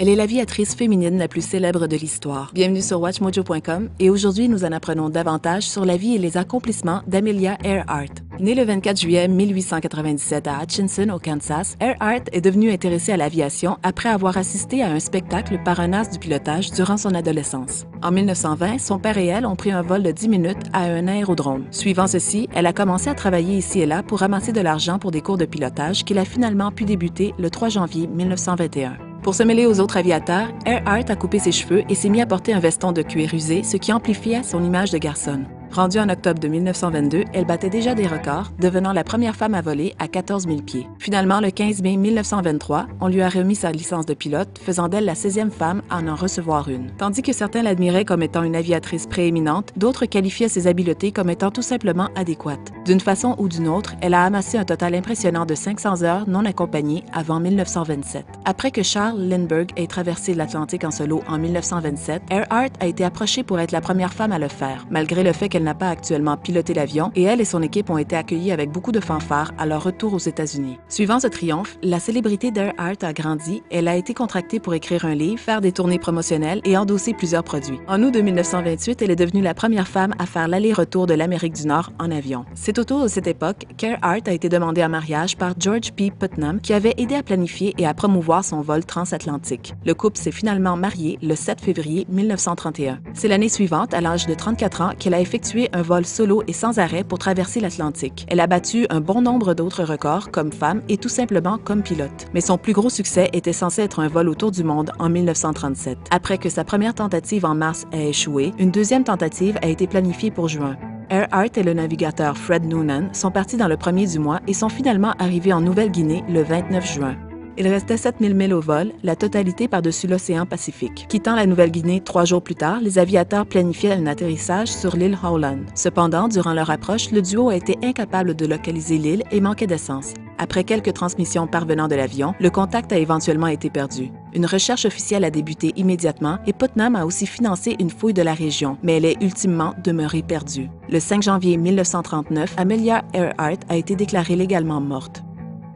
Elle est l'aviatrice féminine la plus célèbre de l'histoire. Bienvenue sur WatchMojo.com et aujourd'hui, nous en apprenons davantage sur la vie et les accomplissements d'Amelia Earhart. Née le 24 juillet 1897 à Hutchinson, au Kansas, Earhart est devenue intéressée à l'aviation après avoir assisté à un spectacle par un as du pilotage durant son adolescence. En 1920, son père et elle ont pris un vol de 10 minutes à un aérodrome. Suivant ceci, elle a commencé à travailler ici et là pour ramasser de l'argent pour des cours de pilotage qu'il a finalement pu débuter le 3 janvier 1921. Pour se mêler aux autres aviateurs, Earhart a coupé ses cheveux et s'est mis à porter un veston de cuir usé, ce qui amplifiait son image de garçonne. Rendue en octobre de 1922, elle battait déjà des records, devenant la première femme à voler à 14 000 pieds. Finalement, le 15 mai 1923, on lui a remis sa licence de pilote, faisant d'elle la 16e femme à en recevoir une. Tandis que certains l'admiraient comme étant une aviatrice prééminente, d'autres qualifiaient ses habiletés comme étant tout simplement adéquates. D'une façon ou d'une autre, elle a amassé un total impressionnant de 500 heures non accompagnées avant 1927. Après que Charles Lindbergh ait traversé l'Atlantique en solo en 1927, Earhart a été approchée pour être la première femme à le faire, malgré le fait qu'elle n'a pas actuellement piloté l'avion et elle et son équipe ont été accueillis avec beaucoup de fanfare à leur retour aux États-Unis. Suivant ce triomphe, la célébrité d'Earhart a grandi, elle a été contractée pour écrire un livre, faire des tournées promotionnelles et endosser plusieurs produits. En août de 1928, elle est devenue la première femme à faire l'aller-retour de l'Amérique du Nord en avion. C'est autour de cette époque qu'Earhart a été demandée en mariage par George P. Putnam, qui avait aidé à planifier et à promouvoir son vol transatlantique. Le couple s'est finalement marié le 7 février 1931. C'est l'année suivante, à l'âge de 34 ans, qu'elle a effectué un vol solo et sans arrêt pour traverser l'Atlantique. Elle a battu un bon nombre d'autres records comme femme et tout simplement comme pilote. Mais son plus gros succès était censé être un vol autour du monde en 1937. Après que sa première tentative en mars ait échoué, une deuxième tentative a été planifiée pour juin. Earhart et le navigateur Fred Noonan sont partis dans le premier du mois et sont finalement arrivés en Nouvelle-Guinée le 29 juin. Il restait 7000 milles au vol, la totalité par-dessus l'océan Pacifique. Quittant la Nouvelle-Guinée 3 jours plus tard, les aviateurs planifiaient un atterrissage sur l'île Howland. Cependant, durant leur approche, le duo a été incapable de localiser l'île et manquait d'essence. Après quelques transmissions parvenant de l'avion, le contact a éventuellement été perdu. Une recherche officielle a débuté immédiatement et Putnam a aussi financé une fouille de la région, mais elle est ultimement demeurée perdue. Le 5 janvier 1939, Amelia Earhart a été déclarée légalement morte.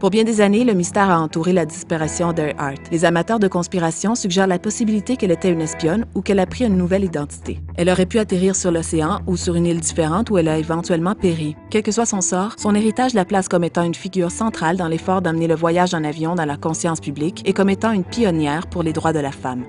Pour bien des années, le mystère a entouré la disparition d'Earhart. Les amateurs de conspiration suggèrent la possibilité qu'elle était une espionne ou qu'elle a pris une nouvelle identité. Elle aurait pu atterrir sur l'océan ou sur une île différente où elle a éventuellement péri. Quel que soit son sort, son héritage la place comme étant une figure centrale dans l'effort d'amener le voyage en avion dans la conscience publique et comme étant une pionnière pour les droits de la femme.